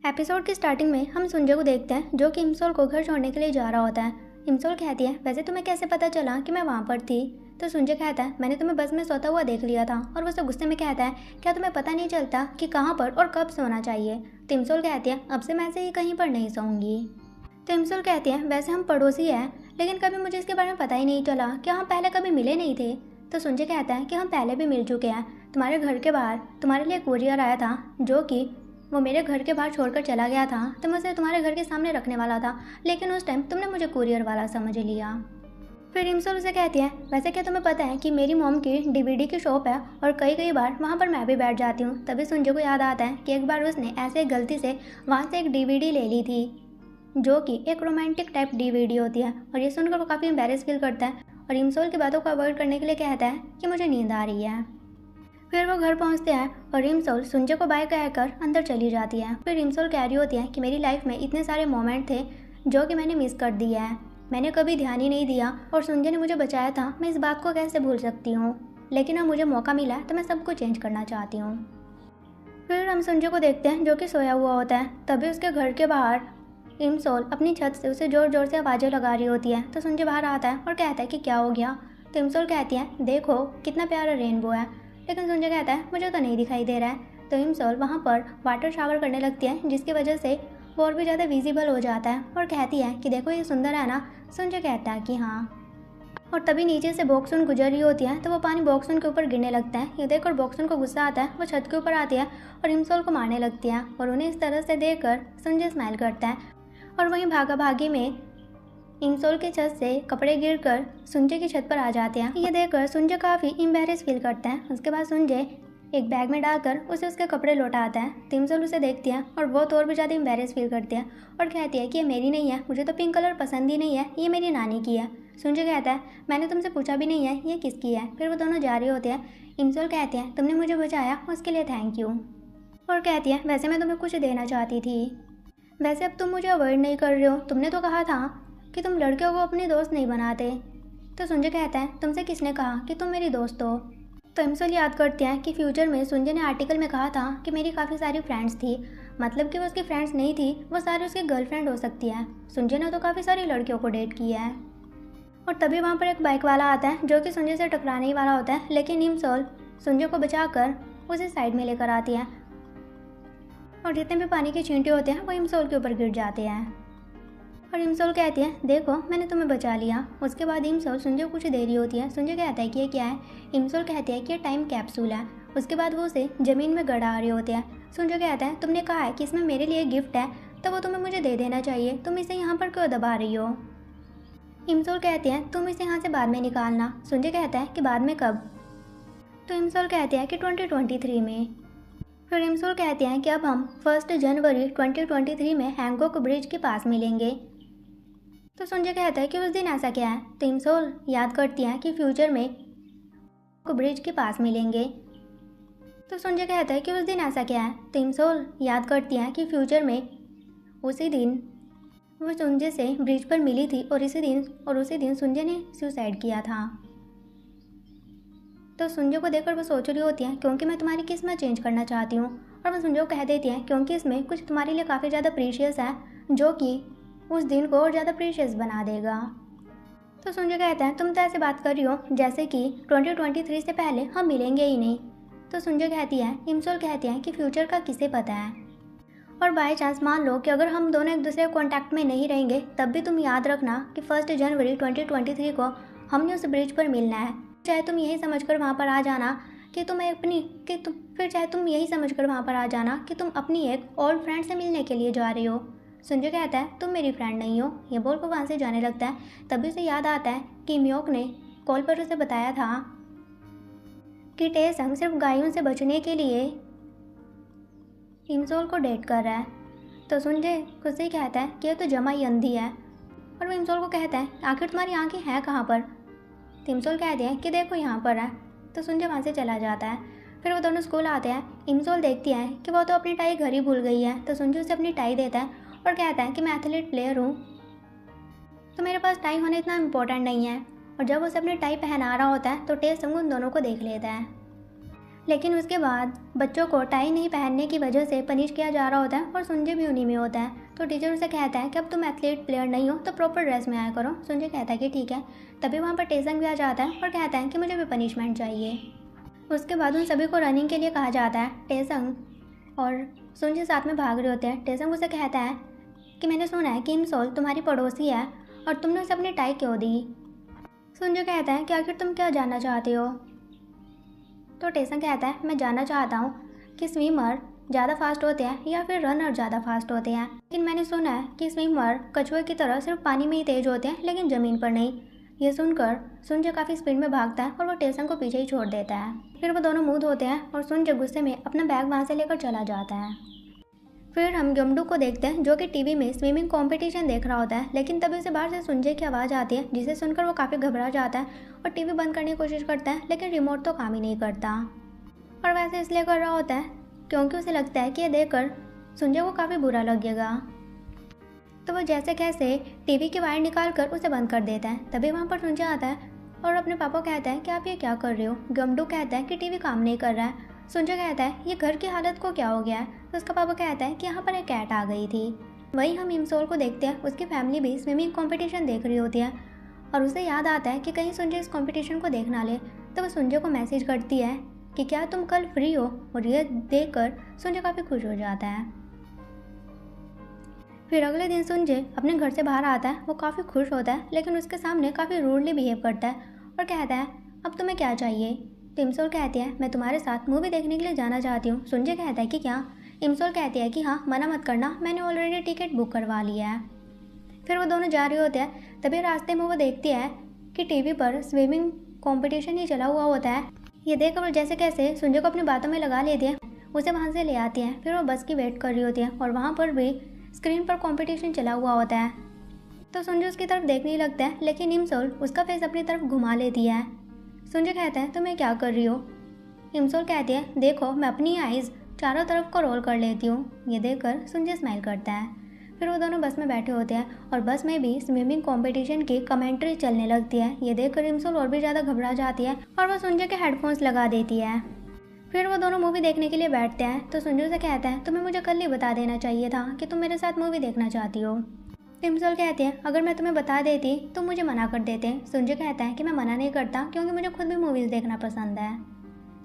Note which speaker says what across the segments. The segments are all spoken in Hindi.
Speaker 1: एपिसोड की स्टार्टिंग में हम सुंजय को देखते हैं जो कि इमसोल को घर छोड़ने के लिए जा रहा होता है। इमसोल कहती है, वैसे तुम्हें कैसे पता चला कि मैं वहाँ पर थी? तो सुंजय कहता है, मैंने तुम्हें बस में सोता हुआ देख लिया था। और वो उसे गुस्से में कहता है, क्या तुम्हें पता नहीं चलता कि कहाँ पर और कब सोना चाहिए? तो इमसोल कहती है, अब से मैं ऐसे ही कहीं पर नहीं सोऊंगी। तो इमसोल कहती है, वैसे हम पड़ोसी हैं, लेकिन कभी मुझे इसके बारे में पता ही नहीं चला कि हम पहले कभी मिले नहीं थे। तो सुंजय कहता है कि हम पहले भी मिल चुके हैं। तुम्हारे घर के बाहर तुम्हारे लिए कुरियर आया था जो कि वो मेरे घर के बाहर छोड़कर चला गया था। तो मैं उसे तुम्हारे घर के सामने रखने वाला था, लेकिन उस टाइम तुमने मुझे कुरियर वाला समझ लिया। फिर इमसोल उसे कहती है, वैसे क्या तुम्हें पता है कि मेरी मॉम की डीवीडी की शॉप है और कई बार वहाँ पर मैं भी बैठ जाती हूँ। तभी सुंजय को याद आता है कि एक बार उसने ऐसे गलती से वहाँ से एक डीवीडी ले ली थी जो कि एक रोमांटिक टाइप डीवीडी होती है। और ये सुनकर वो काफ़ी एम्बेरस फील करता है और इमसोल की बातों को अवॉइड करने के लिए कहता है कि मुझे नींद आ रही है। फिर वो घर पहुंचते हैं और इमसोल सुंजय को बाय कहकर अंदर चली जाती है। फिर इमसोल कह रही होती है कि मेरी लाइफ में इतने सारे मोमेंट थे जो कि मैंने मिस कर दिया है, मैंने कभी ध्यान ही नहीं दिया और सुंजय ने मुझे बचाया था, मैं इस बात को कैसे भूल सकती हूँ। लेकिन अब मुझे मौका मिला तो मैं सब कुछ चेंज करना चाहती हूँ। फिर हम सुंजय को देखते हैं जो कि सोया हुआ होता है। तभी उसके घर के बाहर इमसोल अपनी छत से उसे ज़ोर ज़ोर से आवाज़ें लगा रही होती है। तो सुंजय बाहर आता है और कहता है कि क्या हो गया? तो इमसोल कहती है, देखो कितना प्यारा रेनबो है। लेकिन सुंजय कहता है, मुझे तो नहीं दिखाई दे रहा है। तो इमसोल वहाँ पर वाटर शावर करने लगती है जिसकी वजह से वो और भी ज़्यादा विजिबल हो जाता है और कहती है कि देखो ये सुंदर है ना? सुंजय कहता है कि हाँ। और तभी नीचे से बॉक्सुन गुजर रही होती है तो वो पानी बॉक्सुन के ऊपर गिरने लगता है। ये देखकर बॉक्सुन को गुस्सा आता है, वो छत के ऊपर आती है और इमसोल को मारने लगती है। और उन्हें इस तरह से देखकर सुंजय स्माइल करता है। और वहीं भागा भागी में इमसोल की छत से कपड़े गिरकर सुंजय की छत पर आ जाते हैं। ये देखकर सुंजय काफ़ी एम्बैरेस फील करता है। उसके बाद सुंजय एक बैग में डालकर उसे उसके कपड़े लौटा आता है। तो इमसोल उसे देखती है और वो तो और भी ज़्यादा एम्बैरेस फील करती है और कहती है कि ये मेरी नहीं है, मुझे तो पिंक कलर पसंद ही नहीं है, ये मेरी नानी की है। सुंजय कहता है, मैंने तुमसे पूछा भी नहीं है ये किसकी है। फिर वो दोनों जा रहे होते हैं। इमसोल कहते हैं, तुमने मुझे बचाया उसके लिए थैंक यू। और कहती है, वैसे मैं तुम्हें कुछ देना चाहती थी, वैसे अब तुम मुझे अवॉइड नहीं कर रहे हो, तुमने तो कहा था कि तुम लड़कियों को अपने दोस्त नहीं बनाते। तो सुंजय कहता है, तुमसे किसने कहा कि तुम मेरी दोस्त हो? तो इमसोल याद करते हैं कि फ्यूचर में सुंजय ने आर्टिकल में कहा था कि मेरी काफ़ी सारी फ्रेंड्स थी, मतलब कि वो उसकी फ्रेंड्स नहीं थी, वो सारी उसकी गर्लफ्रेंड हो सकती है। सुंजय ने तो काफ़ी सारी लड़कियों को डेट किया है। और तभी वहाँ पर एक बाइक वाला आता है जो कि सुंजय से टकराने ही वाला होता है, लेकिन इमसोल सुंजय को बचाकर उसे साइड में लेकर आती है और जितने भी पानी के छींटे होते हैं वो इमसोल के ऊपर गिर जाते हैं। और इमसोल कहती है, देखो मैंने तुम्हें बचा लिया। उसके बाद इमसोल सुंजय को कुछ दे रही होती है। सुंजय कहता है कि ये क्या है? इमसोल कहती है कि ये टाइम कैप्सूल है। उसके बाद वो उसे ज़मीन में गड़ा रहे होते हैं। सुंजय कहता है, तुमने कहा है कि इसमें मेरे लिए गिफ्ट है तो वो तुम्हें मुझे दे देना चाहिए, तुम इसे यहाँ पर क्यों दबा रही हो? इमसोल कहती है, तुम इसे यहाँ से बाद में निकालना। सुंजय कहता है कि बाद में कब? तो इमसोल कहती है कि 2023 में। फिर इमसोल कहते हैं कि अब हम 1 जनवरी 2023 में हैंकॉक ब्रिज के पास मिलेंगे। तो सुंजय कहता है कि उस दिन ऐसा क्या है? तो इमसोल याद करती हैं कि फ्यूचर में ब्रिज के पास मिलेंगे। तो सुंजय कहता है कि उस दिन ऐसा क्या है? तो इमसोल याद करती हैं कि फ्यूचर में उसी दिन वो सुंजय से ब्रिज पर मिली थी और उसी दिन सुंजय ने सुसाइड किया था। तो सुंजय को देखकर वो सोच रही होती है, क्योंकि मैं तुम्हारी किस्मत चेंज करना चाहती हूँ। और वो सुंजय को कह देती है, क्योंकि इसमें कुछ तुम्हारे लिए काफ़ी ज़्यादा प्रीशियस है जो कि उस दिन को और ज़्यादा प्रीशियस बना देगा। तो सुंजय कहता है, तुम तो ऐसे बात कर रही हो जैसे कि 2023 से पहले हम मिलेंगे ही नहीं। तो सुंजय कहती है, इमसोल कहती है कि फ्यूचर का किसे पता है, और बाय चांस मान लो कि अगर हम दोनों एक दूसरे कॉन्टैक्ट में नहीं रहेंगे तब भी तुम याद रखना कि 1 जनवरी 2023 को हमने उस ब्रिज पर मिलना है। चाहे तुम यही समझकर वहाँ पर आ जाना कि तुम यही समझकर वहाँ पर आ जाना कि तुम अपनी एक ओल्ड फ्रेंड से मिलने के लिए जा रही हो। सुंजय कहता है, तुम मेरी फ्रेंड नहीं हो। ये बोल को वहाँ से जाने लगता है। तभी उसे याद आता है कि म्योक ने कॉल पर उसे बताया था कि टेसंग सिर्फ गायों से बचने के लिए इमसोल को डेट कर रहा है। तो सुंजय खुद से ही कहता है कि ये तो जमा ही अंधी है। और वो इमसोल को कहता है, आखिर तुम्हारी आंखें हैं कहाँ पर? तो इमसोल कहते हैं कि देखो यहाँ पर है। तो सुंजय वहाँ से चला जाता है। फिर वो दोनों स्कूल आते हैं। इमसोल देखती है कि वो तो अपनी टाई घर ही भूल गई है। तो सुंजय उसे अपनी टाई देता है और कहता है कि मैं एथलीट प्लेयर हूँ तो मेरे पास टाई होना इतना इम्पोर्टेंट नहीं है। और जब उसे अपनी टाई पहना रहा होता है तो टेसंग उन दोनों को देख लेता है। लेकिन उसके बाद बच्चों को टाई नहीं पहनने की वजह से पनिश किया जा रहा होता है और सुंजय भी उन्हीं में होता है। तो टीचर उसे कहता है कि अब तुम एथलीट प्लेयर नहीं हो तो प्रॉपर ड्रेस में आया करो। सुंजय कहता है कि ठीक है। तभी वहाँ पर टेसंग भी आ जाता है और कहता है कि मुझे भी पनिशमेंट चाहिए। उसके बाद उन सभी को रनिंग के लिए कहा जाता है। टेसंग और सुंजय साथ में भाग रहे होते हैं। टेसंग उसे कहता है कि मैंने सुना है कि इमसोल तुम्हारी पड़ोसी है और तुमने उसे अपनी टाई क्यों दी। सुंजय कहता है कि आखिर तुम क्या जानना चाहते हो। तो टेसंग कहता है मैं जानना चाहता हूँ कि स्विमर ज़्यादा फास्ट होते हैं या फिर रनर ज़्यादा फास्ट होते हैं। लेकिन मैंने सुना है कि स्विमर कछुए की तरह सिर्फ पानी में ही तेज होते हैं लेकिन ज़मीन पर नहीं। ये सुनकर सुंजय काफ़ी स्पीड में भागता है और वो टेसंग को पीछे ही छोड़ देता है। फिर वो दोनों मूव होते हैं और सुंजय गुस्से में अपना बैग वहाँ से लेकर चला जाता है। फिर हम गमडू को देखते हैं जो कि टीवी में स्विमिंग कंपटीशन देख रहा होता है। लेकिन तभी उसे बाहर से सुंजय की आवाज़ आती है जिसे सुनकर वो काफ़ी घबरा जाता है और टीवी बंद करने की कोशिश करता है लेकिन रिमोट तो काम ही नहीं करता। और वैसे इसलिए कर रहा होता है क्योंकि उसे लगता है कि ये देखकर सुंजय को काफ़ी बुरा लगेगा। तो वो जैसे कैसे टीवी की वायर निकाल कर उसे बंद कर देता है। तभी वहाँ पर सुंजय आता है और अपने पापा कहता है कि आप ये क्या कर रहे हो। गमडू कहता है कि टीवी काम नहीं कर रहा है। सुंजय कहता है ये घर की हालत को क्या हो गया है। तो उसका पापा कहता है कि यहाँ पर एक कैट आ गई थी। वहीं हम इमसोल को देखते हैं, उसकी फैमिली भी स्विमिंग कंपटीशन देख रही होती है और उसे याद आता है कि कहीं सुंजय इस कंपटीशन को देख ना ले। तो वो सुंजय को मैसेज करती है कि क्या तुम कल फ्री हो, और ये देखकर सुंजय काफ़ी खुश हो जाता है। फिर अगले दिन सुंजय अपने घर से बाहर आता है। वो काफ़ी खुश होता है लेकिन उसके सामने काफ़ी रूडली बिहेव करता है और कहता है अब तुम्हें क्या चाहिए। तो इमसोल कहती है मैं तुम्हारे साथ मूवी देखने के लिए जाना चाहती हूँ। सुंजय कहता है कि क्या। इमसोल कहती है कि हाँ मना मत करना, मैंने ऑलरेडी टिकट बुक करवा लिया है। फिर वो दोनों जा रहे होते हैं। तभी रास्ते में वो देखती है कि टीवी पर स्विमिंग कंपटीशन ही चला हुआ होता है। ये देखकर वो जैसे कैसे सुंजय को अपनी बातों में लगा लेती है, उसे वहाँ से ले आती है। फिर वो बस की वेट कर रही होती है और वहाँ पर भी स्क्रीन पर कंपटीशन चला हुआ होता है। तो सुंजय उसकी तरफ देखने लगता है लेकिन इमसोल उसका फेस अपनी तरफ घुमा लेती है। सुंजय कहता है तुम्हें क्या कर रही हो। इमसोल कहती है देखो मैं अपनी आइज़ चारों तरफ को रोल कर लेती हूँ। ये देखकर सुंजय स्माइल करता है। फिर वो दोनों बस में बैठे होते हैं और बस में भी स्विमिंग कंपटीशन की कमेंट्री चलने लगती है। ये देखकर इमसोल और भी ज़्यादा घबरा जाती है और वो सुंजय के हेडफोन्स लगा देती है। फिर वो दोनों मूवी देखने के लिए बैठते हैं। तो सुंजय से कहता है तुम्हें मुझे कल ही बता देना चाहिए था कि तुम मेरे साथ मूवी देखना चाहती हो। इमसोल कहते हैं अगर मैं तुम्हें बता देती तो मुझे मना कर देते। सुंजय कहता है कि मैं मना नहीं करता क्योंकि मुझे खुद भी मूवीज़ देखना पसंद है।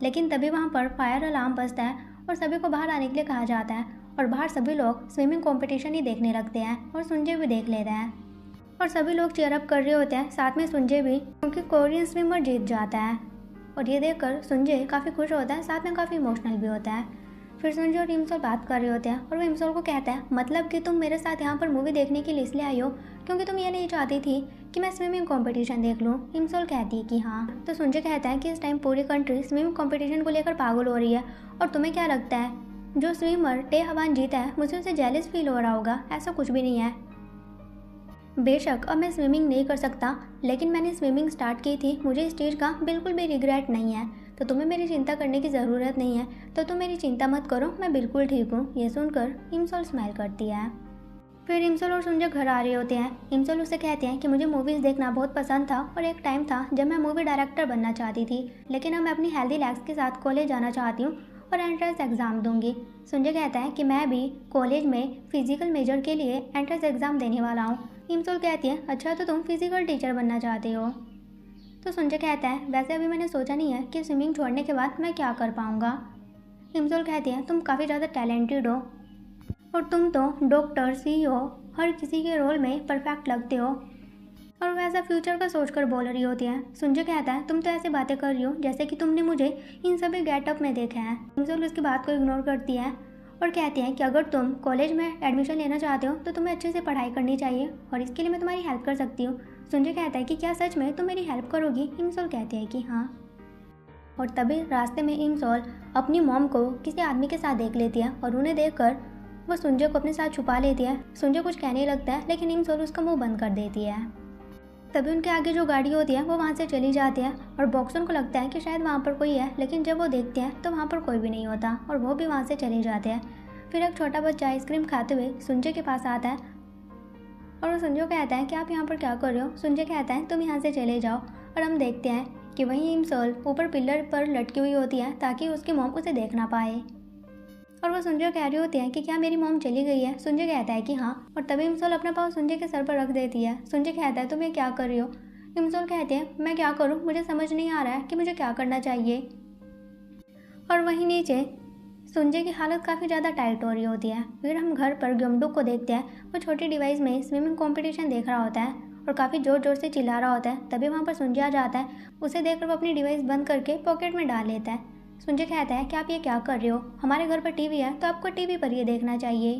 Speaker 1: लेकिन तभी वहाँ पर फायर अलार्म बजता है और सभी को बाहर आने के लिए कहा जाता है और बाहर सभी लोग स्विमिंग कंपटीशन ही देखने लगते हैं और सुंजय भी देख लेता है और सभी लोग चीयर अप कर रहे होते हैं, साथ में सुंजय भी, क्योंकि कोरियन स्विमर जीत जाता है। और ये देखकर सुंजय काफ़ी खुश होता है, साथ में काफ़ी इमोशनल भी होता है। फिर सुंजय और इमसोल बात कर रहे होते हैं और वो इमसोल को कहता है मतलब कि तुम मेरे साथ यहाँ पर मूवी देखने के लिए इसलिए आई हो क्योंकि तुम ये नहीं चाहती थी कि मैं स्विमिंग कंपटीशन देख लूँ। इमसोल कहती है कि हाँ। तो सुंजय कहता है कि इस टाइम पूरी कंट्री स्विमिंग कंपटीशन को लेकर पागल हो रही है और तुम्हें क्या लगता है जो स्विमर टे हवान जीता है मुझे उसे जेलस फील हो रहा होगा। ऐसा कुछ भी नहीं है। बेशक अब मैं स्विमिंग नहीं कर सकता लेकिन मैंने स्विमिंग स्टार्ट की थी, मुझे इस चीज़ का बिल्कुल भी रिग्रेट नहीं है। तो तुम्हें मेरी चिंता करने की ज़रूरत नहीं है, तो तुम मेरी चिंता मत करो, मैं बिल्कुल ठीक हूँ। ये सुनकर इमसोल स्माइल करती है। फिर इमसोल और सुंजय घर आ रहे होते हैं। इमसोल उसे कहते हैं कि मुझे मूवीज़ देखना बहुत पसंद था और एक टाइम था जब मैं मूवी डायरेक्टर बनना चाहती थी, लेकिन अब मैं अपनी हेल्दी लेग्स के साथ कॉलेज जाना चाहती हूँ और एंट्रेंस एग्ज़ाम दूंगी। सुंजय कहता है कि मैं भी कॉलेज में फ़िज़िकल मेजर के लिए एंट्रेंस एग्ज़ाम देने वाला हूँ। इमसोल कहती है अच्छा तो तुम फिज़िकल टीचर बनना चाहते हो। तो सुंजय कहता है वैसे अभी मैंने सोचा नहीं है कि स्विमिंग छोड़ने के बाद मैं क्या कर पाऊँगा। इमसोल कहती है तुम काफ़ी ज़्यादा टैलेंटेड हो और तुम तो डॉक्टर, CEO हर किसी के रोल में परफेक्ट लगते हो, और वैसा फ्यूचर का सोचकर बोल रही होती है। सुंजय कहता है तुम तो ऐसे बातें कर रही हो जैसे कि तुमने मुझे इन सभी गेटअप में देखा है। इमसोल उसकी बात को इग्नोर करती है और कहती है कि अगर तुम कॉलेज में एडमिशन लेना चाहते हो तो तुम्हें अच्छे से पढ़ाई करनी चाहिए और इसके लिए मैं तुम्हारी हेल्प कर सकती हूँ। सुंजय कहता है कि क्या सच में तुम मेरी हेल्प करोगी। इमसोल कहती है कि हाँ। और तभी रास्ते में इमसोल अपनी मॉम को किसी आदमी के साथ देख लेती है और उन्हें देखकर वो सुंजय को अपने साथ छुपा लेती है। सुंजय कुछ कहने लगता है लेकिन इमसोल उसका मुंह बंद कर देती है। तभी उनके आगे जो गाड़ी होती है वो वहाँ से चली जाती है और बॉक्सन को लगता है कि शायद वहाँ पर कोई है, लेकिन जब वो देखते हैं तो वहाँ पर कोई भी नहीं होता और वो भी वहाँ से चले जाते हैं। फिर एक छोटा बच्चा आइसक्रीम खाते हुए सुंजय के पास आता है और वो सुंजय को कहता है कि आप यहाँ पर क्या कर रहे हो। सुंजय कहता है तुम यहाँ से चले जाओ और हम देखते हैं कि वहीं इमसोल ऊपर पिलर पर लटकी हुई होती है ताकि उसकी मॉम उसे देख ना पाए। और वो सुंजय कह रही होती है कि क्या मेरी मॉम चली गई है। सुंजय कहता है कि हाँ, और तभी इमसोल अपना पाँव सुंजय के सर पर रख देती है। सुंजय कहता है तुम ये क्या कर रही हो। इमसोल कहते हैं मैं क्या करूँ, मुझे समझ नहीं आ रहा है कि मुझे क्या करना चाहिए। और वहीं नीचे सुंजय की हालत काफ़ी ज़्यादा टाइट हो रही होती है। फिर हम घर पर ग्योमडुक को देखते हैं। वो छोटी डिवाइस में स्विमिंग कंपटीशन देख रहा होता है और काफ़ी ज़ोर ज़ोर से चिल्ला रहा होता है। तभी वहाँ पर सुंजय आ जाता है। उसे देखकर वो अपनी डिवाइस बंद करके पॉकेट में डाल लेता है। सुंजय कहता है कि आप ये क्या कर रहे हो, हमारे घर पर टीवी है तो आपको टीवी पर ये देखना चाहिए।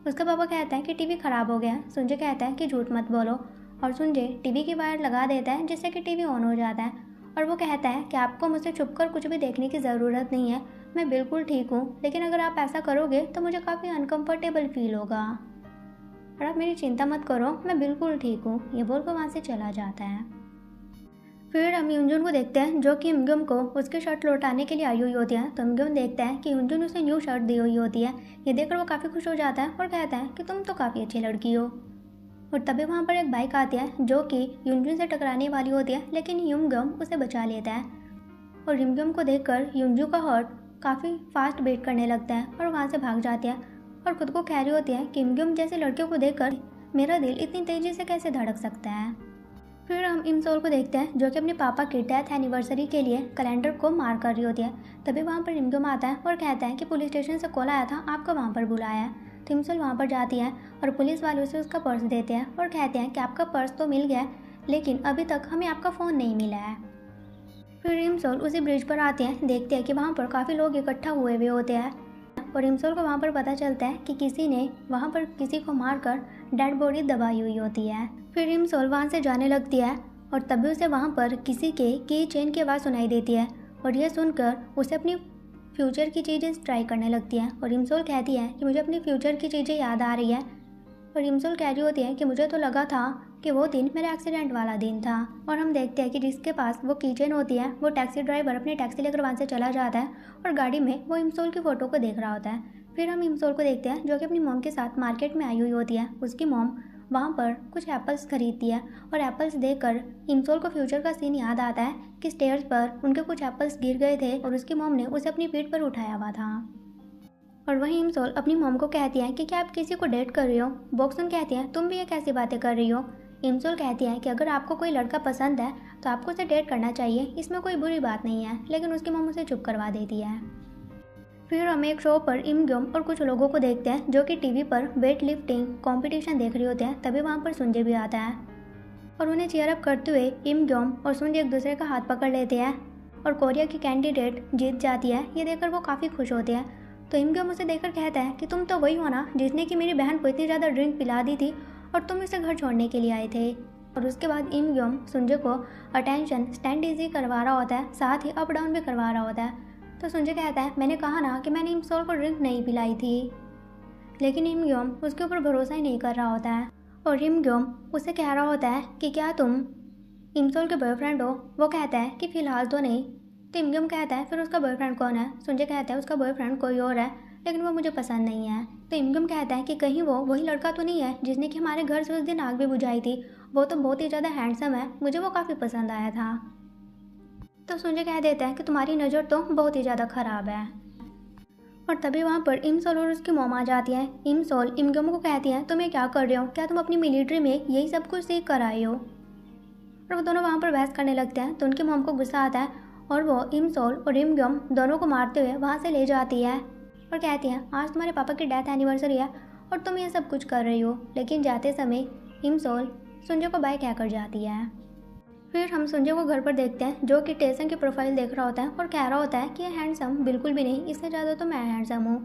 Speaker 1: उसका पापा कहता है कि टीवी ख़राब हो गया। सुंजय कहता है कि झूठ मत बोलो, और सुंजय टीवी की वायर लगा देता है जिससे कि टीवी ऑन हो जाता है। और वो कहता है कि आपको मुझसे छुपकर कुछ भी देखने की ज़रूरत नहीं है, मैं बिल्कुल ठीक हूँ, लेकिन अगर आप ऐसा करोगे तो मुझे काफ़ी अनकंफर्टेबल फील होगा और आप मेरी चिंता मत करो, मैं बिल्कुल ठीक हूँ। ये बोलकर वहाँ से चला जाता है। फिर हम यूनजुन को देखते हैं जो कि इमग्योम को उसकी शर्ट लौटाने के लिए आई हुई होती है। तो इमग्योम देखता है कि यूनजुन उसे न्यू शर्ट दी हुई होती है। ये देखकर वो काफ़ी खुश हो जाता है और कहता है कि तुम तो काफ़ी अच्छी लड़की हो। और तभी वहाँ पर एक बाइक आती है जो कि यूनजुन से टकराने वाली होती है, लेकिन इमग्योम उसे बचा लेता है। और इमग्योम को देखकर यूनजू का हार्ट काफ़ी फास्ट बीट करने लगता है और वहाँ से भाग जाती है और खुद को कह रही होती है कि इमग्योम जैसे लड़कियों को देखकर मेरा दिल इतनी तेज़ी से कैसे धड़क सकता है। फिर हम इमसोल को देखते हैं जो कि अपने पापा की डेथ एनिवर्सरी के लिए कैलेंडर को मार्क कर रही होती है। तभी वहाँ पर इमग्योम आता है और कहता है कि पुलिस स्टेशन से कॉल आया था, आपको वहाँ पर बुलाया है। तो इमसोल वहाँ पर जाती है और पुलिस वाले उसे उसका पर्स देते हैं और कहते हैं कि आपका पर्स तो मिल गया है, लेकिन अभी तक हमें आपका फ़ोन नहीं मिला है। फिर इमसोल उसी ब्रिज पर आते हैं, देखते हैं कि वहाँ पर काफ़ी लोग इकट्ठा हुए हुए होते हैं और इमसोल को वहाँ पर पता चलता है कि किसी ने वहाँ पर किसी को मारकर डेड बॉडी दबाई हुई होती है। फिर इमसोल वहाँ से जाने लगती है और तभी उसे वहाँ पर किसी के की चेन की आवाज़ सुनाई देती है और यह सुनकर उसे अपनी फ्यूचर की चीज़ें ट्राई करने लगती है। और इमसोल कहती है कि मुझे अपनी फ्यूचर की चीज़ें याद आ रही है। और इमसोल कह रही होती है कि मुझे तो लगा था कि वो दिन मेरा एक्सीडेंट वाला दिन था। और हम देखते हैं कि जिसके पास वो की चेन होती है वो टैक्सी ड्राइवर अपनी टैक्सी लेकर वहाँ से चला जाता है और गाड़ी में वो इमसोल की फ़ोटो को देख रहा होता है। फिर हम इमसोल को देखते हैं जो कि अपनी मॉम के साथ मार्केट में आई हुई होती है। उसकी मॉम वहाँ पर कुछ एप्पल्स खरीदती है और एप्पल्स देखकर इमसोल को फ्यूचर का सीन याद आता है कि स्टेयर्स पर उनके कुछ एप्पल्स गिर गए थे और उसकी मॉम ने उसे अपनी पीठ पर उठाया हुआ था। और वहीं इमसोल अपनी मॉम को कहती है कि क्या आप किसी को डेट कर रही हो। बॉक्सन कहती है तुम भी ये कैसी बातें कर रही हो। इमसोल कहती है कि अगर आपको कोई लड़का पसंद है तो आपको उसे डेट करना चाहिए, इसमें कोई बुरी बात नहीं है, लेकिन उसकी मॉम उसे चुप करवा देती है। फिर हम एक शो पर इमग्योम और कुछ लोगों को देखते हैं जो कि टीवी पर वेट लिफ्टिंग कॉम्पिटिशन देख रहे होते हैं। तभी वहाँ पर सुंजय भी आता है और उन्हें चीयर अप करते हुए इमग्योम और सुंजय एक दूसरे का हाथ पकड़ लेते हैं और कोरिया की कैंडिडेट जीत जाती है। ये देखकर वो काफ़ी खुश होते हैं। तो इमग्योम उसे देखकर कहता है कि तुम तो वही हो ना जिसने कि मेरी बहन को इतनी ज़्यादा ड्रिंक पिला दी थी और तुम इसे घर छोड़ने के लिए आए थे। और उसके बाद इमग्योम सुंजय को अटेंशन स्टैंड ईजी करवा रहा होता है, साथ ही अप डाउन भी करवा रहा होता है। तो सुंजय कहता है मैंने कहा ना कि मैंने इमसोल को ड्रिंक नहीं पिलाई थी, लेकिन इमग्योम उसके ऊपर भरोसा ही नहीं कर रहा होता है। और इमग्योम उसे कह रहा होता है कि क्या तुम इमसोल के बॉयफ्रेंड हो। वो कहता है कि फ़िलहाल तो नहीं। तो इमग्योम कहता है फिर उसका बॉयफ्रेंड कौन है। सुंजय कहता है उसका बॉयफ्रेंड कोई और है, लेकिन वो मुझे पसंद नहीं है। तो इमग्योम कहता है कि कहीं वो वही लड़का तो नहीं है जिसने कि हमारे घर से उस दिन आग भी बुझाई थी। वो तो बहुत ही ज़्यादा हैंडसम है, मुझे वो काफ़ी पसंद आया था। तो सुंजय कह देता है कि तुम्हारी नज़र तो बहुत ही ज़्यादा ख़राब है। और तभी वहाँ पर इमसोल और उसकी मॉम आ जाती है। इमसोल इमग्योम को कहती है तुम ये क्या कर रहे हो, क्या तुम अपनी मिलिट्री में यही सब कुछ सीख कर आए हो। और वो दोनों वहाँ पर बहस करने लगते हैं। तो उनकी मॉम को गुस्सा आता है और वो इमसोल और इमग्योम दोनों को मारते हुए वहाँ से ले जाती है और कहती है आज तुम्हारे पापा की डेथ एनिवर्सरी है और तुम ये सब कुछ कर रही हो। लेकिन जाते समय इमसोल सुंजय को बाय कहकर जाती है। फिर हम सुंजय को घर पर देखते हैं जो कि टेसन की प्रोफाइल देख रहा होता है और कह रहा होता है कि ये हैंडसम बिल्कुल भी नहीं, इससे ज़्यादा तो मैं हैंडसम हूँ।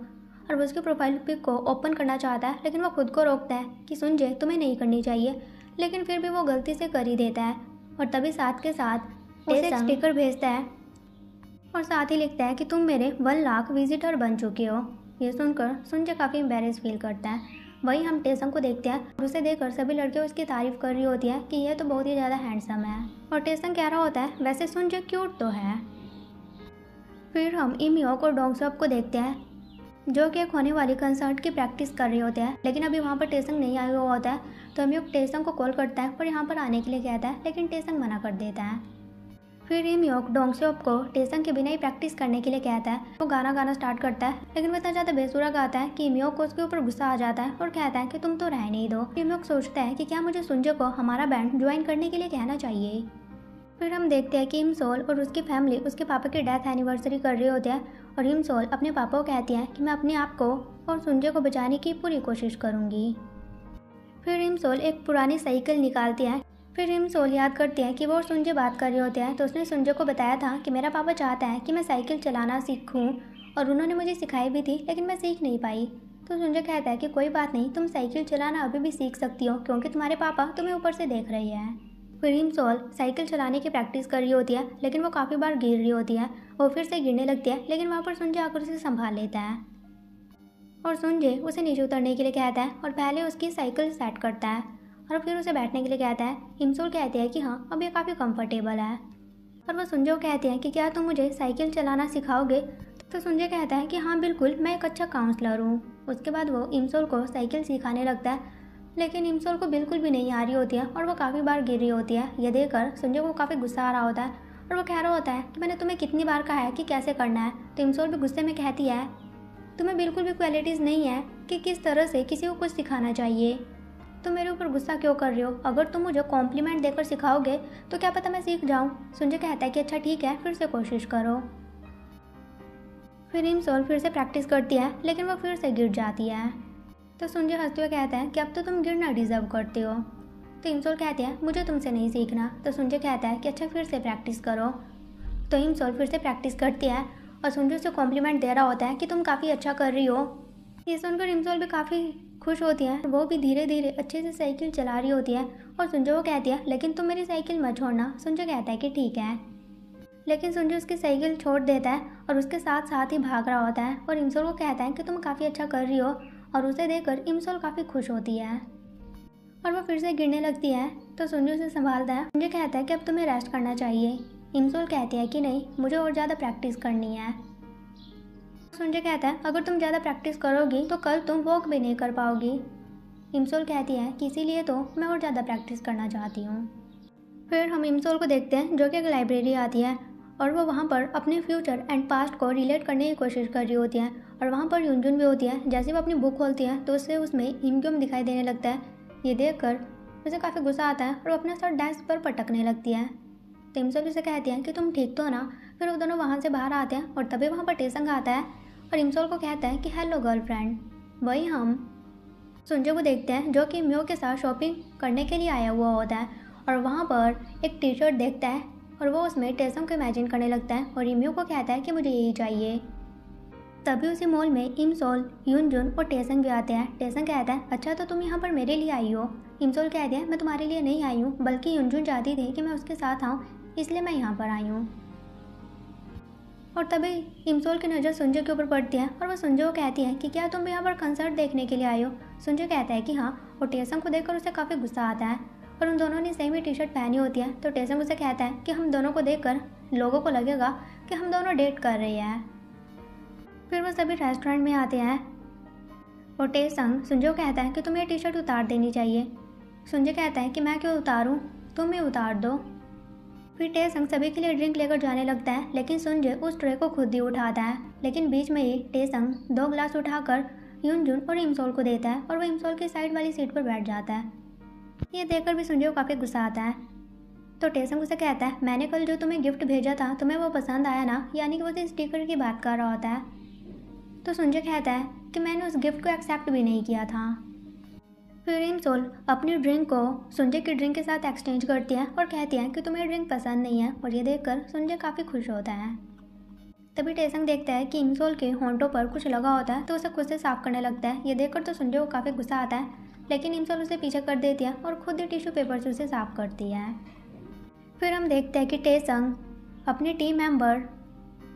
Speaker 1: और वो उसकी प्रोफाइल पिक को ओपन करना चाहता है, लेकिन वो खुद को रोकता है कि सुंजय तुम्हें नहीं करनी चाहिए, लेकिन फिर भी वो गलती से कर ही देता है। और तभी साथ के साथ उसे एक स्टिकर भेजता है और साथ ही लिखता है कि तुम मेरे 1 लाख विजिटर बन चुके हो। ये सुनकर सुंजय काफ़ी एम्बेरस फील करता है। वहीं हम टेसन को देखते हैं और उसे देखकर सभी लड़कियां उसकी तारीफ कर रही होती हैं कि यह तो बहुत ही ज़्यादा हैंडसम है। और टेसन कह रहा होता है वैसे सुंजय क्यूट तो है। फिर हम इमियोक और डोंगसॉप को देखते हैं जो कि एक होने वाली कंसर्ट की प्रैक्टिस कर रहे होते हैं, लेकिन अभी वहाँ पर टेसन नहीं आया हुआ होता है। तो इमियोक टेसन को कॉल करता है और यहाँ पर आने के लिए कहता है, लेकिन टेसन मना कर देता है। फिर इमयोक डोंगसोप को टेसंग के बिना ही प्रैक्टिस करने के लिए कहता है। वो गाना गाना स्टार्ट करता है, लेकिन वो इतना ज़्यादा बेसुरा गाता है कि इमयोक को उसके ऊपर गुस्सा आ जाता है और कहता है कि तुम तो रहने ही दो। इमयोक सोचता है कि क्या मुझे सुंजे को हमारा बैंड ज्वाइन करने के लिए कहना चाहिए। फिर हम देखते हैं कि इमसोल और उसकी फैमिली उसके पापा की डेथ एनिवर्सरी कर रहे होते हैं और इमसोल अपने पापा को कहती है कि मैं अपने आप को और सुंजे को बचाने की पूरी कोशिश करूँगी। फिर इमसोल एक पुरानी साइकिल निकालती है। फिर इमसोल याद करती है कि वो और सुंजे बात कर रहे होते हैं तो उसने सुंजे को बताया था कि मेरा पापा चाहता है कि मैं साइकिल चलाना सीखूं और उन्होंने मुझे सिखाई भी थी, लेकिन मैं सीख नहीं पाई। तो सुंजे कहता है कि कोई बात नहीं, तुम साइकिल चलाना अभी भी सीख सकती हो क्योंकि तुम्हारे पापा तुम्हें ऊपर से देख रही है। फिर इमसोल साइकिल चलाने की प्रैक्टिस कर रही होती है, लेकिन वो काफ़ी बार गिर रही होती है। वो फिर से गिरने लगती है, लेकिन वहाँ पर सुंजे आकर उसे संभाल लेता है और सुंजे उसे नीचे उतरने के लिए कहता है और पहले उसकी साइकिल सेट करता है और फिर उसे बैठने के लिए कहता है। इमसोल कहते हैं कि हाँ, अब ये काफ़ी कंफर्टेबल है और वो सुंजे को कहते हैं कि क्या तुम मुझे साइकिल चलाना सिखाओगे। तो सुंजे कहता है कि हाँ बिल्कुल, मैं एक अच्छा काउंसलर हूँ। उसके बाद वो इमसोल को साइकिल सिखाने लगता है, लेकिन इमसोल को बिल्कुल भी नहीं आ रही होती है और वो काफ़ी बार गिर रही होती है। ये देखकर सुंजे को काफ़ी गुस्सा आ रहा होता है और वो कह रहा होता है कि मैंने तुम्हें कितनी बार कहा है कि कैसे करना है। तो इमसोल भी गुस्से में कहती है तुम्हें बिल्कुल भी क्वालिटीज़ नहीं है कि किस तरह से किसी को कुछ सिखाना चाहिए। तुम मेरे ऊपर गुस्सा क्यों कर रही हो? अगर तुम मुझे कॉम्प्लीमेंट देकर सिखाओगे तो क्या पता मैं सीख जाऊँ। सुंजे कहता है कि अच्छा ठीक है, फिर से कोशिश करो। फिर इमसोल फिर से प्रैक्टिस करती है, लेकिन वो फिर से गिर जाती है। तो सुंजे हंसते हुए कहता है कि अब तो तुम गिरना डिजर्व करते हो। तो इमसोल कहती है मुझे तुमसे नहीं सीखना। तो सुंजे कहता है कि अच्छा फिर से प्रैक्टिस करो। तो इमसोल फिर से प्रैक्टिस करती है और सुंजे उसे कॉम्प्लीमेंट दे रहा होता है कि तुम काफ़ी अच्छा कर रही हो। ये सुनकर इमसोल भी काफ़ी खुश होती है। वो भी धीरे धीरे अच्छे से साइकिल चला रही होती है और सुंजे को कहती है लेकिन तुम मेरी साइकिल मत छोड़ना। सुंजे कहता है कि ठीक है, लेकिन सुंजे उसकी साइकिल छोड़ देता है और उसके साथ साथ ही भाग रहा होता है और इमसोल को कहता है कि तुम काफ़ी अच्छा कर रही हो और उसे देखकर इमसोल काफ़ी खुश होती है और वो फिर से गिरने लगती है। तो सुंजे उसे संभालता है। सुंजे कहता है कि अब तुम्हें रेस्ट करना चाहिए। इमसोल कहती है कि नहीं, मुझे और ज़्यादा प्रैक्टिस करनी है। सुंजे कहता है अगर तुम ज़्यादा प्रैक्टिस करोगी तो कल तुम वॉक भी नहीं कर पाओगी। इमसोल कहती है कि इसीलिए तो मैं और ज़्यादा प्रैक्टिस करना चाहती हूँ। फिर हम इमसोल को देखते हैं जो कि एक लाइब्रेरी आती है और वो वहाँ पर अपने फ्यूचर एंड पास्ट को रिलेट करने की कोशिश कर रही होती है और वहाँ पर युनजुन भी होती है। जैसे वो अपनी बुक खोलती है तो उससे उसमें इमग्योम दिखाई देने लगता है। ये देखकर उसे काफ़ी गुस्सा आता है और अपना सर डेस्क पर पटकने लगती है। तो इमसोल उसे कहती है कि तुम ठीक तो ना। फिर वो दोनों वहाँ से बाहर आते हैं और तभी वहाँ पर टेसंग आता है और इमसोल को कहता है कि हेलो गर्लफ्रेंड। वही हम सुंजे को देखते हैं जो कि म्यो के साथ शॉपिंग करने के लिए आया हुआ होता है और वहाँ पर एक टी शर्ट देखता है और वो उसमें टेसंग को इमेजिन करने लगता है और इम्यो को कहता है कि मुझे यही चाहिए। तभी उसी मॉल में इमसोल, युनजुन और टेसंग भी आते हैं। टेसंग कहता है अच्छा तो तुम यहाँ पर मेरे लिए आई हो। इमसोल कहते हैं मैं तुम्हारे लिए नहीं आई हूँ, बल्कि युनजुन चाहती थी कि मैं उसके साथ आऊँ, इसलिए मैं यहाँ पर आई हूँ। और तभी इमसोल की नज़र सुंजे के ऊपर पड़ती है और वो सुंजे को कहती है कि क्या तुम भी यहाँ पर कंसर्ट देखने के लिए आई हो। सुंजे कहता है कि हाँ और टेसंग को देखकर उसे काफ़ी गुस्सा आता है और उन दोनों ने सेम ही टी शर्ट पहनी होती है। तो टेसंग उसे कहता है कि हम दोनों को देखकर लोगों को लगेगा कि हम दोनों डेट कर रहे हैं। फिर वो सभी रेस्टोरेंट में आते हैं और टेसंग सुंजे को कहता है कि तुम्हें टी शर्ट उतार देनी चाहिए। सुंजे कहता है कि मैं क्यों उतारूँ, तुम ही उतार दो। फिर टेसंग सभी के लिए ड्रिंक लेकर जाने लगता है, लेकिन सुंजे उस ट्रे को खुद ही उठाता है। लेकिन बीच में ही टेसंग 2 ग्लास उठाकर युनजुन और इमसोल को देता है और वो इमसोल की साइड वाली सीट पर बैठ जाता है। ये देखकर भी सुंजे को काफ़ी गुस्सा आता है। तो टेसंग उसे कहता है मैंने कल जो तुम्हें गिफ्ट भेजा था तुम्हें वो पसंद आया ना, यानी कि वो उस स्टिकर की बात कर रहा होता है। तो सुंजे कहता है कि मैंने उस गिफ्ट को एक्सेप्ट भी नहीं किया था। फिर इमसोल अपनी ड्रिंक को सुंजे की ड्रिंक के साथ एक्सचेंज करती है और कहती है कि तुम्हें ड्रिंक पसंद नहीं है और ये देखकर सुंजे काफ़ी खुश होता है। तभी टेसंग देखता है कि इमसोल के होंठों पर कुछ लगा होता है तो उसे खुद से साफ करने लगता है। ये देखकर तो सुंजे को काफ़ी गुस्सा आता है, लेकिन इमसोल उसे पीछे कर देती है और खुद ही टिश्यू पेपर से उसे साफ करती है। फिर हम देखते हैं कि टेसंग अपने टीम मेंबर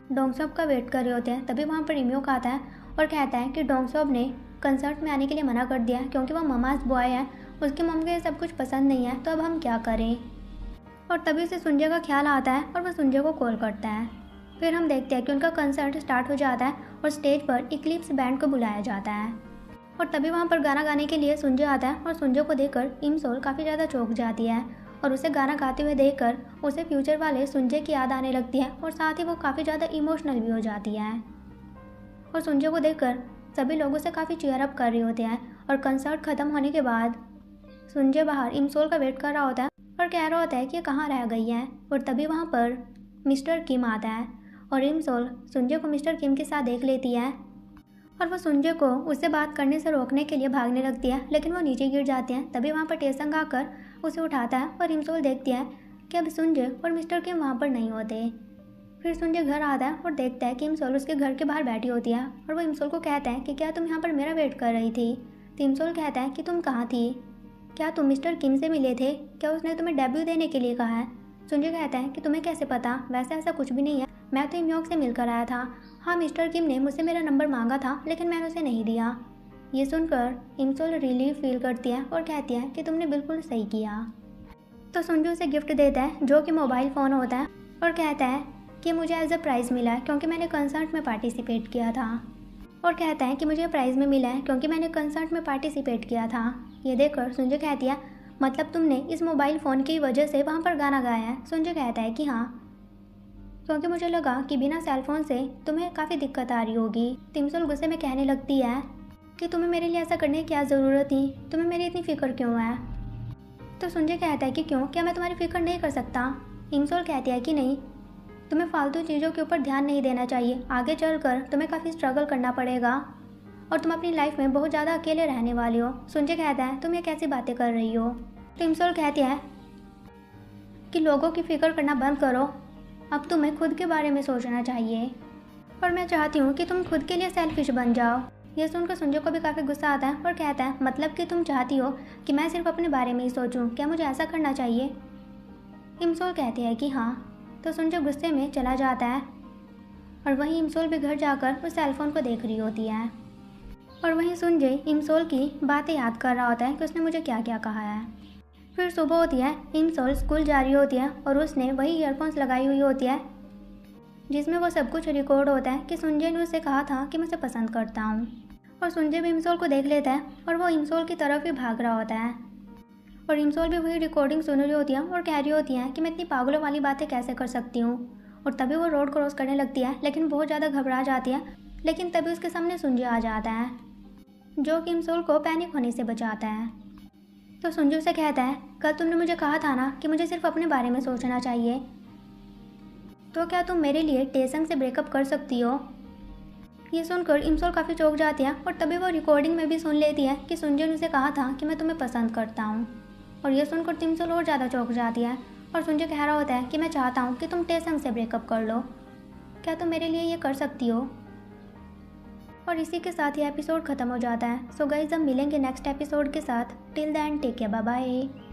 Speaker 1: डोंगसोप का वेट कर रहे होते हैं। तभी वहाँ पर इम्योक आता है और कहता है कि डोंगसोप ने कंसर्ट में आने के लिए मना कर दिया क्योंकि वह ममाज बॉय है, उसकी मम को ये सब कुछ पसंद नहीं है, तो अब हम क्या करें। और तभी उसे सुंजे का ख्याल आता है और वह सुंजे को कॉल करता है। फिर हम देखते हैं कि उनका कंसर्ट स्टार्ट हो जाता है और स्टेज पर इक्लिप्स बैंड को बुलाया जाता है और तभी वहाँ पर गाना गाने के लिए सुंजे आता है और सुंजे को देखकर इमसोल काफ़ी ज़्यादा चौंक जाती है और उसे गाना गाते हुए देखकर उसे फ्यूचर वाले सुंजय की याद आने लगती है और साथ ही वो काफ़ी ज़्यादा इमोशनल भी हो जाती है। और सुंजय को देखकर सभी लोग उसे काफ़ी चीयर अप कर रहे होते हैं और कंसर्ट ख़त्म होने के बाद सुंजय बाहर इमसोल का वेट कर रहा होता है और कह रहा होता है कि ये कहाँ रह गई है। और तभी वहाँ पर मिस्टर किम आता है और इमसोल सुंजय को मिस्टर किम के साथ देख लेती है और वो सुंजय को उससे बात करने से रोकने के लिए भागने लगती है, लेकिन वो नीचे गिर जाते हैं। तभी वहाँ पर टेसंग आकर उसे उठाता है और इमसोल देखती है कि अब सुंजय और मिस्टर किम वहाँ पर नहीं होते। फिर सुंजय घर आता है और देखता है कि इमसोल उसके घर के बाहर बैठी होती है और वो इमसोल को कहता है कि क्या तुम यहाँ पर मेरा वेट कर रही थी। तो इमसोल कहता है कि तुम कहाँ थी, क्या तुम मिस्टर किम से मिले थे, क्या उसने तुम्हें डेब्यू देने के लिए कहा है। सुंजय कहता है कि तुम्हें कैसे पता, वैसे ऐसा कुछ भी नहीं है, मैं तो इमयोक से मिलकर आया था। हाँ, मिस्टर किम ने मुझसे मेरा नंबर मांगा था लेकिन मैंने उसे नहीं दिया। ये सुनकर इमसोल रिलीफ फील करती है और कहती है कि तुमने बिल्कुल सही किया। तो सुंजय उसे गिफ्ट देता है जो कि मोबाइल फ़ोन होता है और कहता है कि मुझे एज अ प्राइज़ मिला है क्योंकि मैंने कंसर्ट में पार्टिसिपेट किया था। और कहता है कि मुझे प्राइज़ में मिला है क्योंकि मैंने कंसर्ट में पार्टिसिपेट किया था। ये देखकर सुंजय कहती है मतलब तुमने इस मोबाइल फ़ोन की वजह से वहाँ पर गाना गाया है। सुंजय कहता है कि हाँ, क्योंकि मुझे लगा कि बिना सेल फोन से तुम्हें काफ़ी दिक्कत आ रही होगी। इमसोल गुस्से में कहने लगती है कि तुम्हें मेरे लिए ऐसा करने की क्या ज़रूरत थी, तुम्हें मेरी इतनी फ़िक्र क्यों है। तो सुंजय कहता है कि क्यों, क्या मैं तुम्हारी फ़िक्र नहीं कर सकता। इमसोल कहती है कि नहीं, तुम्हें फालतू चीज़ों के ऊपर ध्यान नहीं देना चाहिए, आगे चलकर तुम्हें काफ़ी स्ट्रगल करना पड़ेगा और तुम अपनी लाइफ में बहुत ज़्यादा अकेले रहने वाले हो। सुंजय कहता है तुम ये कैसी बातें कर रही हो। तो इमसोल कहती है कि लोगों की फ़िक्र करना बंद करो, अब तुम्हें खुद के बारे में सोचना चाहिए और मैं चाहती हूँ कि तुम खुद के लिए सेल्फिश बन जाओ। यह सुनकर सुंजय को भी काफ़ी गुस्सा आता है और कहता है मतलब कि तुम चाहती हो कि मैं सिर्फ अपने बारे में ही सोचूं, क्या मुझे ऐसा करना चाहिए। इमसोल कहती है कि हाँ। तो सुंजय गुस्से में चला जाता है और वहीं इमसोल भी घर जाकर उस सेलफोन को देख रही होती है और वहीं सुंजय इमसोल की बातें याद कर रहा होता है कि उसने मुझे क्या क्या कहा है। फिर सुबह होती है, इमसोल स्कूल जा रही होती है और उसने वही ईयरफोन्स लगाई हुई होती है जिसमें वो सब कुछ रिकॉर्ड होता है कि सुंजय ने उसे कहा था कि मैं उसे पसंद करता हूँ। और सुंजय भी इमसोल को देख लेता है और वो इमसोल की तरफ ही भाग रहा होता है और इमसोल भी वही रिकॉर्डिंग सुन रही होती है और कह रही होती है कि मैं इतनी पागलों वाली बातें कैसे कर सकती हूँ। और तभी वो रोड क्रॉस करने लगती है लेकिन बहुत ज़्यादा घबरा जाती है, लेकिन तभी उसके सामने सुंजय आ जाता है जो कि इमसोल को पैनिक होने से बचाता है। तो सुंजय उसे कहता है कल तुमने मुझे कहा था ना कि मुझे सिर्फ अपने बारे में सोचना चाहिए, तो क्या तुम मेरे लिए टेसंग से ब्रेकअप कर सकती हो। ये सुनकर इमसोल काफ़ी चौंक जाती है और तभी वो रिकॉर्डिंग में भी सुन लेती है कि सुंजय ने उसे कहा था कि मैं तुम्हें पसंद करता हूँ। और ये सुनकर इमसोल और ज़्यादा चौंक जाती है और सुंजय कह रहा होता है कि मैं चाहता हूँ कि तुम टेसंग से ब्रेकअप कर लो, क्या तुम मेरे लिए ये कर सकती हो। और इसी के साथ ही एपिसोड ख़त्म हो जाता है। सो गाइस, हम मिलेंगे नेक्स्ट एपिसोड के साथ। Till then take care, bye bye.